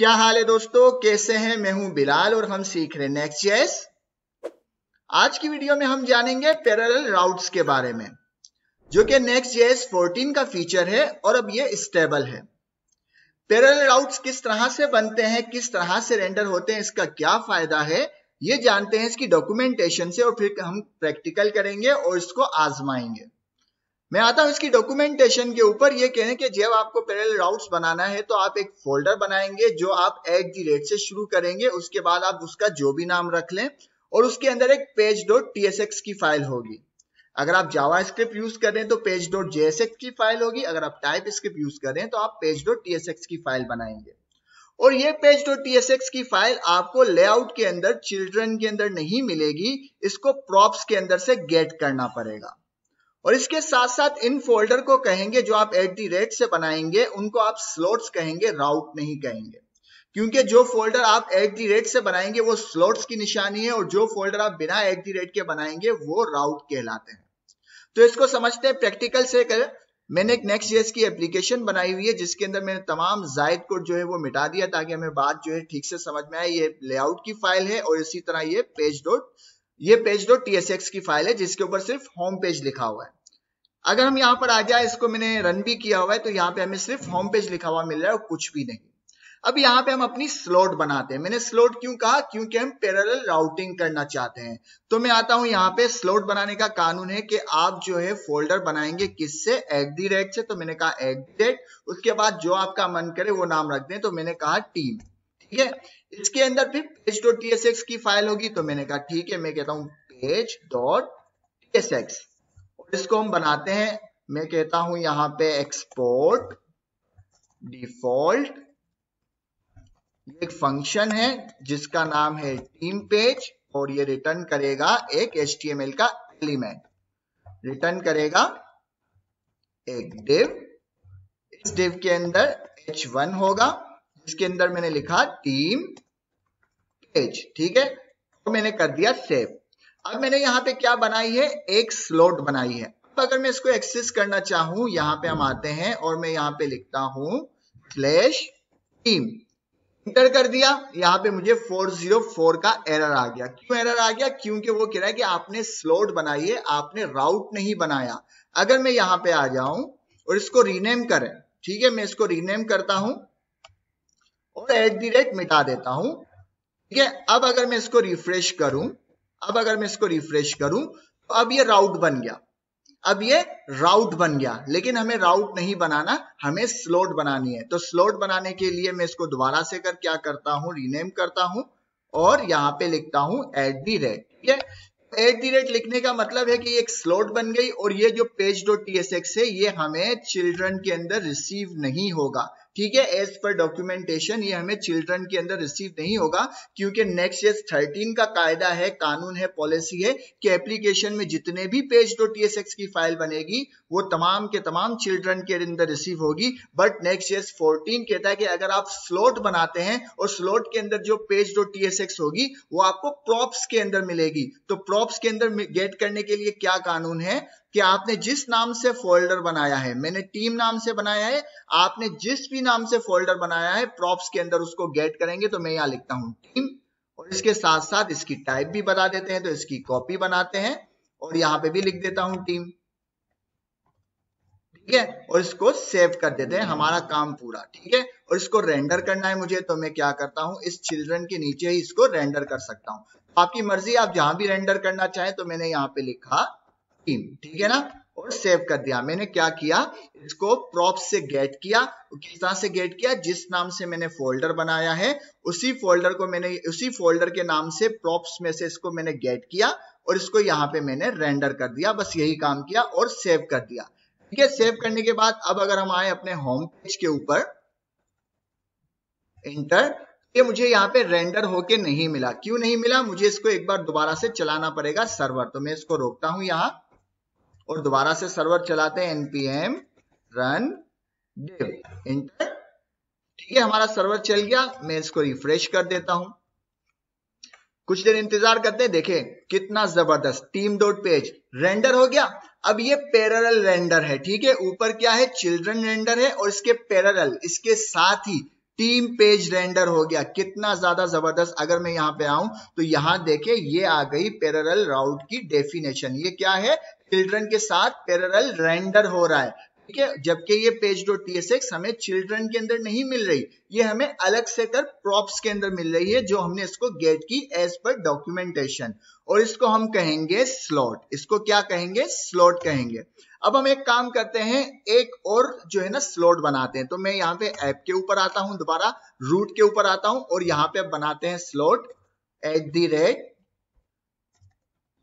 क्या हाल है दोस्तों, कैसे हैं? मैं हूं बिलाल और हम सीख रहे हैं नेक्स्ट.जेएस। आज की वीडियो में हम जानेंगे पैरेलल राउट्स के बारे में, जो कि नेक्स्ट.जेएस 14 का फीचर है और अब ये स्टेबल है। पैरेलल राउट्स किस तरह से बनते हैं, किस तरह से रेंडर होते हैं, इसका क्या फायदा है, ये जानते हैं इसकी डॉक्यूमेंटेशन से और फिर हम प्रैक्टिकल करेंगे और इसको आजमाएंगे। मैं आता हूं इसकी डॉक्यूमेंटेशन के ऊपर। ये कहें कि जब आपको पैरेलल राउट्स बनाना है तो आप एक फोल्डर बनाएंगे जो आप @ से शुरू करेंगे, उसके बाद आप उसका जो भी नाम रख लें और उसके अंदर एक page.tsx की फाइल होगी। अगर आप जावास्क्रिप्ट यूज करें तो page.jsx की फाइल होगी, अगर आप टाइपस्क्रिप्ट यूज करें तो आप page.tsx की फाइल बनाएंगे। और ये page.tsx की फाइल आपको लेआउट के अंदर, चिल्ड्रन के अंदर नहीं मिलेगी, इसको प्रॉप्स के अंदर से गेट करना पड़ेगा। और इसके साथ साथ इन फोल्डर को कहेंगे जो आप @ से बनाएंगे, उनको आप स्लॉट्स कहेंगे, राउट नहीं कहेंगे, क्योंकि जो फोल्डर आप @ से बनाएंगे वो स्लॉट्स की निशानी है और जो फोल्डर आप बिना @ के बनाएंगे वो राउट कहलाते हैं। तो इसको समझते हैं प्रैक्टिकल से कर। मैंने एक नेक्स्ट.जेएस की एप्लीकेशन बनाई हुई है जिसके अंदर मैंने तमाम जायद कोड जो है वो मिटा दिया ताकि हमें बात जो है ठीक से समझ में आए। ये लेआउट की फाइल है और इसी तरह ये page.tsx की फाइल है जिसके ऊपर सिर्फ होम पेज लिखा हुआ है। अगर हम यहाँ पर आ जाए, इसको मैंने रन भी किया हुआ है, तो यहाँ पे हमें सिर्फ होम पेज लिखा हुआ मिल रहा है और कुछ भी नहीं। अब यहाँ पे हम अपनी स्लॉट बनाते हैं। मैंने स्लॉट क्यों कहा? क्योंकि हम पैरेलल राउटिंग करना चाहते हैं। तो मैं आता हूँ यहाँ पे। स्लॉट बनाने का कानून है कि आप जो है फोल्डर बनाएंगे किससे? @ से। तो मैंने कहा @, उसके बाद जो आपका मन करे वो नाम रख दें, तो मैंने कहा टीम। ठीक है, इसके अंदर फिर page.tsx की फाइल होगी, तो मैंने कहा ठीक है, मैं कहता हूँ page.tsx। इसको हम बनाते हैं, मैं कहता हूं यहां पे एक्सपोर्ट डिफॉल्ट। एक फंक्शन है जिसका नाम है टीम पेज और ये रिटर्न करेगा एक HTML का एलिमेंट, रिटर्न करेगा एक डिव। इस डिव के अंदर h1 होगा जिसके अंदर मैंने लिखा टीम पेज। ठीक है, तो मैंने कर दिया सेव। अब मैंने यहाँ पे क्या बनाई है? एक स्लॉट बनाई है। अब अगर मैं इसको एक्सेस करना चाहूं, यहाँ पे हम आते हैं और मैं यहाँ पे लिखता हूं /team, इंटर कर दिया। यहाँ पे मुझे 404 का एरर आ गया। क्यों एरर आ गया? क्योंकि वो कह रहा है कि आपने स्लॉट बनाई है, आपने राउट नहीं बनाया। अगर मैं यहाँ पे आ जाऊं और इसको रीनेम करें, ठीक है, मैं इसको रीनेम करता हूं और @ मिटा देता हूं। ठीक है, अब अगर मैं इसको रिफ्रेश करूं, तो अब ये राउट बन गया। लेकिन हमें राउट नहीं बनाना, हमें स्लॉट बनानी है। तो स्लॉट बनाने के लिए मैं इसको दोबारा से क्या करता हूं? रीनेम करता हूं और यहां पे लिखता हूं @। ठीक है, @ लिखने का मतलब है कि एक स्लॉट बन गई और ये जो page.tsx है ये हमें चिल्ड्रन के अंदर रिसीव नहीं होगा। ठीक है, एज पर डॉक्यूमेंटेशन ये हमें चिल्ड्रन के अंदर रिसीव नहीं होगा, क्योंकि नेक्स्ट.जेएस 13 का कायदा है, कानून है, पॉलिसी है कि एप्लीकेशन में जितने भी page.tsx की फाइल बनेगी वो तमाम के तमाम चिल्ड्रन के अंदर रिसीव होगी। बट नेक्स्ट.जेएस 14 कहता है कि अगर आप स्लॉट बनाते हैं और स्लॉट के अंदर जो page.tsx होगी वो आपको प्रॉप्स के अंदर मिलेगी। तो प्रॉप्स के अंदर गेट करने के लिए क्या कानून है कि आपने जिस नाम से फोल्डर बनाया है, मैंने टीम नाम से बनाया है, आपने जिस भी नाम से फोल्डर बनाया है प्रॉप्स के अंदर उसको गेट करेंगे। तो मैं यहां लिखता हूं टीम और इसके साथ साथ इसकी टाइप भी बता देते हैं, तो इसकी कॉपी बनाते हैं और यहां पे भी लिख देता हूं टीम। ठीक है, और इसको सेव कर देते हैं, हमारा काम पूरा। ठीक है, और इसको रेंडर करना है मुझे, तो मैं क्या करता हूं? इस चिल्ड्रन के नीचे ही इसको रेंडर कर सकता हूं। आपकी मर्जी, आप जहां भी रेंडर करना चाहें। तो मैंने यहाँ पे लिखा टीम, ठीक है ना, और सेव कर दिया। मैंने क्या किया? इसको प्रॉप्स से गेट किया। किस तरह से गेट किया? जिस नाम से मैंने फोल्डर बनाया है उसी फोल्डर के नाम से प्रॉप्स में से इसको मैंने गेट किया और इसको यहाँ पे मैंने रेंडर कर दिया। बस यही काम किया और सेव कर दिया। ठीक है, सेव करने के बाद अब अगर हम आए अपने होम पेज के ऊपर, इंटर, ये मुझे यहाँ पे रेंडर होके नहीं मिला। क्यों नहीं मिला? मुझे इसको एक बार दोबारा से चलाना पड़ेगा सर्वर। तो मैं इसको रोकता हूं यहाँ और दोबारा से सर्वर चलाते हैं npm run div, इंटर। ठीक है, हमारा सर्वर चल गया। मैं इसको रिफ्रेश कर देता हूं, कुछ देर इंतजार करते हैं। देखें कितना जबरदस्त team.page रेंडर हो गया। अब ये पैरेलल रेंडर है। ठीक है, ऊपर क्या है? चिल्ड्रन रेंडर है और इसके पैरेलल, इसके साथ ही टीम पेज रेंडर हो गया। कितना ज्यादा जबरदस्त। अगर मैं यहाँ पे आऊं तो यहाँ देखे ये आ गई पैरेलल राउट की डेफिनेशन। ये क्या है? चिल्ड्रन के साथ पैरेलल रेंडर हो रहा है, ठीक है। जबकि ये page.tsx हमें चिल्ड्रन के अंदर नहीं मिल रही, ये हमें अलग से कर प्रॉप्स के अंदर मिल रही है, जो हमने इसको गेट की एज पर डॉक्यूमेंटेशन। और इसको हम कहेंगे स्लॉट। इसको क्या कहेंगे? स्लॉट कहेंगे। अब हम एक काम करते हैं, एक और जो है ना स्लॉट बनाते हैं। तो मैं यहाँ पे ऐप के ऊपर आता हूं, दोबारा रूट के ऊपर आता हूं और यहाँ पे बनाते हैं स्लॉट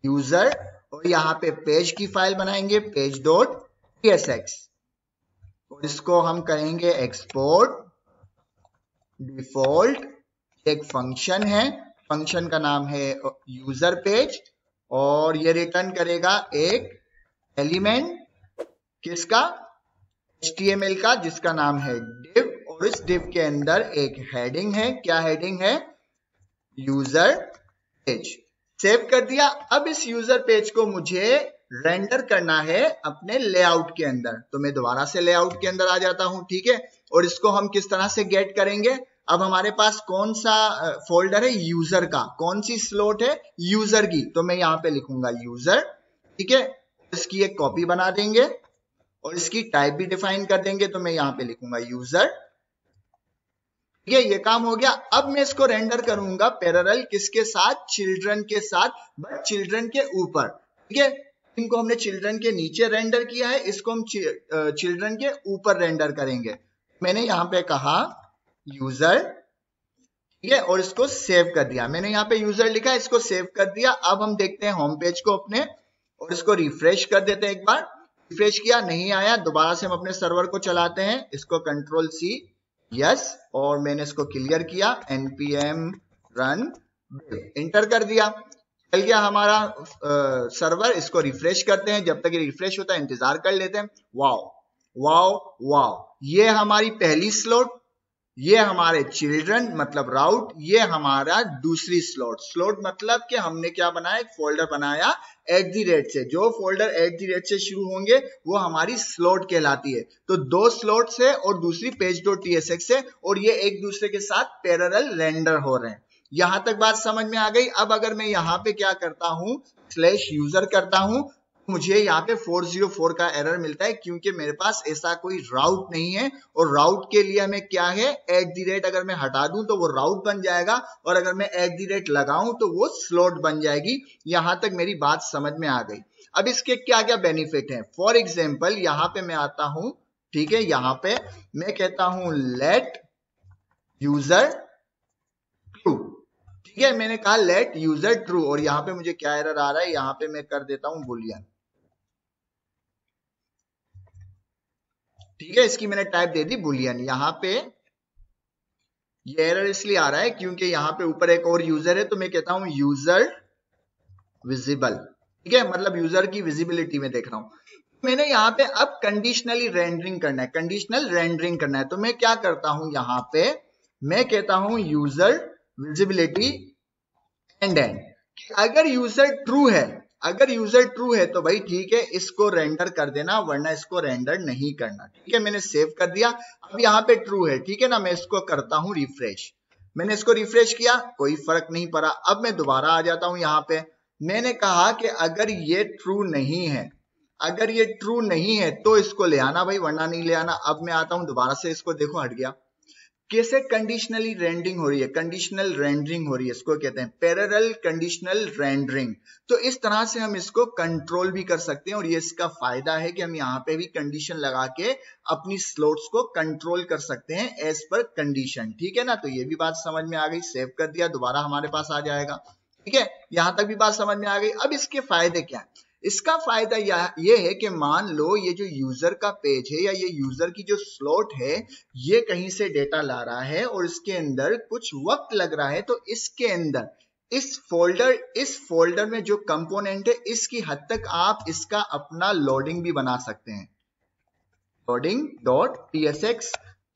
@user और यहाँ पे पेज की फाइल बनाएंगे page.tsx और इसको हम कहेंगे एक्सपोर्ट डिफॉल्ट। एक फंक्शन है, फंक्शन का नाम है यूजर पेज और ये रिटर्न करेगा एक एलिमेंट किसका? HTML का, जिसका नाम है div और इस div के अंदर एक हेडिंग है। क्या हेडिंग है? User page. सेव कर दिया। अब इस यूजर पेज को मुझे रेंडर करना है अपने लेआउट के अंदर, तो मैं दोबारा से लेआउट के अंदर आ जाता हूं, ठीक है। और इसको हम किस तरह से गेट करेंगे? अब हमारे पास कौन सा फोल्डर है? यूजर का। कौन सी स्लॉट है? यूजर की। तो मैं यहाँ पे लिखूंगा यूजर, ठीक है। इसकी एक कॉपी बना देंगे और इसकी टाइप भी डिफाइन कर देंगे। तो मैं यहाँ पे लिखूंगा यूजर, ठीक है। ये काम हो गया। अब मैं इसको रेंडर करूंगा पैरेलल किसके साथ? चिल्ड्रन के साथ, बट चिल्ड्रन के ऊपर, ठीक है। इनको हमने चिल्ड्रन के नीचे रेंडर किया है, इसको हम चिल्ड्रन के ऊपर रेंडर करेंगे। मैंने यहाँ पे कहा यूजर, ठीक है, और इसको सेव कर दिया। मैंने यहाँ पे यूजर लिखा, इसको सेव कर दिया। अब हम देखते हैं होम पेज को अपने और इसको रिफ्रेश कर देते हैं। एक बार रिफ्रेश किया, नहीं आया, दोबारा से हम अपने सर्वर को चलाते हैं। इसको कंट्रोल C, यस, और मैंने इसको क्लियर किया, npm run, इंटर कर दिया, चल गया हमारा सर्वर। इसको रिफ्रेश करते हैं, जब तक ये रिफ्रेश होता है इंतजार कर लेते हैं। वाओ वाओ वाओ, ये हमारी पहली स्लॉट, ये हमारे चिल्ड्रन मतलब राउट, ये हमारा दूसरी स्लॉट। स्लॉट मतलब कि हमने क्या बनाया? एक फोल्डर बनाया @ से। जो फोल्डर @ से शुरू होंगे वो हमारी स्लॉट कहलाती है। तो दो स्लॉट्स है और दूसरी page.tsx है और ये एक दूसरे के साथ पैरेलल रेंडर हो रहे हैं। यहां तक बात समझ में आ गई। अब अगर मैं यहाँ पे क्या करता हूं, /user करता हूं, मुझे यहाँ पे 404 का एरर मिलता है, क्योंकि मेरे पास ऐसा कोई राउट नहीं है। और राउट के लिए हमें क्या है? @ अगर मैं हटा दूं तो वो राउट बन जाएगा और अगर मैं @ लगाऊं तो वो स्लॉट बन जाएगी। यहां तक मेरी बात समझ में आ गई। अब इसके क्या क्या बेनिफिट हैं? फॉर एग्जाम्पल यहाँ पे मैं आता हूं, ठीक है, यहाँ पे मैं कहता हूं लेट यूजर ट्रू, ठीक है। मैंने कहा लेट यूजर ट्रू और यहाँ पे मुझे क्या एरर आ रहा है? यहाँ पे मैं कर देता हूं बुलियन, ठीक है। इसकी मैंने टाइप दे दी बुलियन। यहाँ पे ये एरर इसलिए आ रहा है क्योंकि यहाँ पे ऊपर एक और यूजर है, तो मैं कहता हूं यूजर विजिबल, ठीक है, मतलब यूजर की विजिबिलिटी में देख रहा हूं। मैंने यहाँ पे अब कंडीशनली रेंडरिंग करना है, कंडीशनल रेंडरिंग करना है। तो मैं क्या करता हूं, यहाँ पे मैं कहता हूं यूजर विजिबिलिटी एंड अगर यूजर ट्रू है, अगर यूजर ट्रू है तो भाई ठीक है, इसको रेंडर कर देना, वरना इसको रेंडर नहीं करना, ठीक है। मैंने सेव कर दिया। अब यहाँ पे ट्रू है, ठीक है ना। मैं इसको करता हूं रिफ्रेश। मैंने इसको रिफ्रेश किया, कोई फर्क नहीं पड़ा। अब मैं दोबारा आ जाता हूं यहाँ पे। मैंने कहा कि अगर ये ट्रू नहीं है, अगर ये ट्रू नहीं है तो इसको ले आना भाई, वरना नहीं ले आना। अब मैं आता हूं दोबारा से, इसको देखो हट गया। कैसे कंडीशनली रेंडरिंग हो रही है? कंडीशनल रेंडरिंग हो रही है, इसको कहते हैं पैरेलल कंडीशनल रेंडरिंग। तो इस तरह से हम इसको कंट्रोल भी कर सकते हैं और ये इसका फायदा है कि हम यहाँ पे भी कंडीशन लगा के अपनी स्लॉट्स को कंट्रोल कर सकते हैं एज पर कंडीशन, ठीक है ना। तो ये भी बात समझ में आ गई। सेव कर दिया, दोबारा हमारे पास आ जाएगा, ठीक है। यहां तक भी बात समझ में आ गई। अब इसके फायदे क्या है? इसका फायदा ये है कि मान लो ये जो यूजर का पेज है या ये यूजर की जो स्लॉट है, ये कहीं से डेटा ला रहा है और इसके अंदर कुछ वक्त लग रहा है, तो इसके अंदर इस फोल्डर में जो कंपोनेंट है, इसकी हद तक आप इसका अपना लोडिंग भी बना सकते हैं। loading.tsx,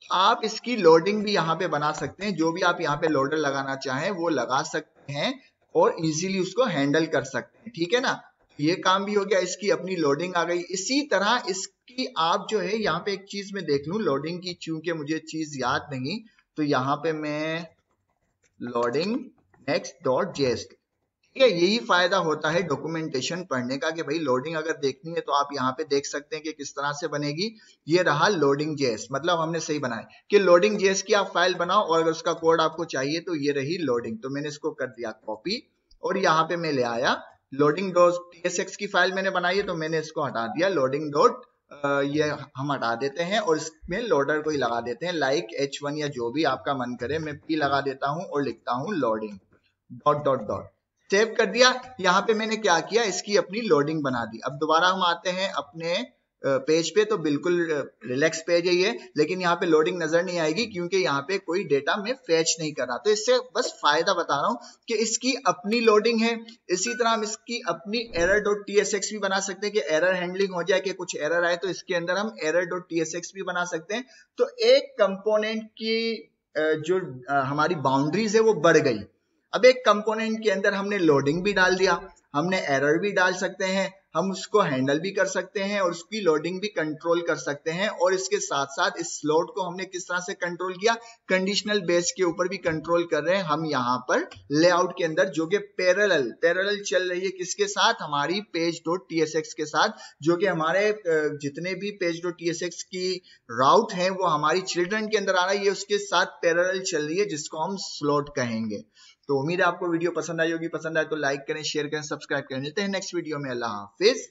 आप इसकी लोडिंग भी यहाँ पे बना सकते हैं। जो भी आप यहाँ पे लोडर लगाना चाहें वो लगा सकते हैं और इजीली उसको हैंडल कर सकते हैं, ठीक है ना। ये काम भी हो गया, इसकी अपनी लोडिंग आ गई। इसी तरह इसकी आप जो है यहाँ पे एक चीज में देख लूं लोडिंग की, चूंकि मुझे चीज याद नहीं, तो तो यहाँ पे मैं लोडिंग next.js, ठीक है। यही फायदा होता है डॉक्यूमेंटेशन पढ़ने का कि भाई लोडिंग अगर देखनी है तो आप यहाँ पे देख सकते हैं कि किस तरह से बनेगी। ये रहा लोडिंग जेएस, मतलब हमने सही बनाया कि लोडिंग जेएस की आप फाइल बनाओ और अगर उसका कोड आपको चाहिए तो ये रही लोडिंग। तो मैंने इसको कर दिया कॉपी और यहाँ पे मैं ले आया लोडिंग डॉट tsx की फाइल मैंने बनाई है, तो मैंने इसको हटा दिया लोडिंग डॉट ये हम हटा देते हैं और इसमें लोडर को ही लगा देते हैं, लाइक h1 या जो भी आपका मन करे। मैं p लगा देता हूं और लिखता हूं loading dot dot dot, save कर दिया। यहाँ पे मैंने क्या किया, इसकी अपनी लोडिंग बना दी। अब दोबारा हम आते हैं अपने पेज पे, तो बिल्कुल रिलैक्स पेज है ये, लेकिन यहाँ पे लोडिंग नजर नहीं आएगी क्योंकि यहाँ पे कोई डेटा मैं फैच नहीं कर रहा। तो इससे बस फायदा बता रहा हूँ कि इसकी अपनी लोडिंग है। इसी तरह हम इसकी अपनी error.tsx भी बना सकते हैं कि एरर हैंडलिंग हो जाए, कि कुछ एरर आए तो इसके अंदर हम error.tsx भी बना सकते हैं। तो एक कंपोनेंट की जो हमारी बाउंड्रीज है वो बढ़ गई। अब एक कंपोनेंट के अंदर हमने लोडिंग भी डाल दिया, हमने एरर भी डाल सकते हैं, हम उसको हैंडल भी कर सकते हैं और उसकी लोडिंग भी कंट्रोल कर सकते हैं। और इसके साथ साथ इस स्लॉट को हमने किस तरह से कंट्रोल किया, कंडीशनल बेस के ऊपर भी कंट्रोल कर रहे हैं हम यहाँ पर लेआउट के अंदर, जो कि पैरेलल चल रही है किसके साथ, हमारी page.tsx के साथ, जो कि हमारे जितने भी page.tsx की राउट है वो हमारी चिल्ड्रन के अंदर आ रहा है, ये उसके साथ पैरेलल चल रही है, जिसको हम स्लॉट कहेंगे। तो उम्मीद है आपको वीडियो पसंद आई होगी। पसंद आए तो लाइक करें, शेयर करें, सब्सक्राइब करें। मिलते हैं नेक्स्ट वीडियो में। अल्लाह हाफिज।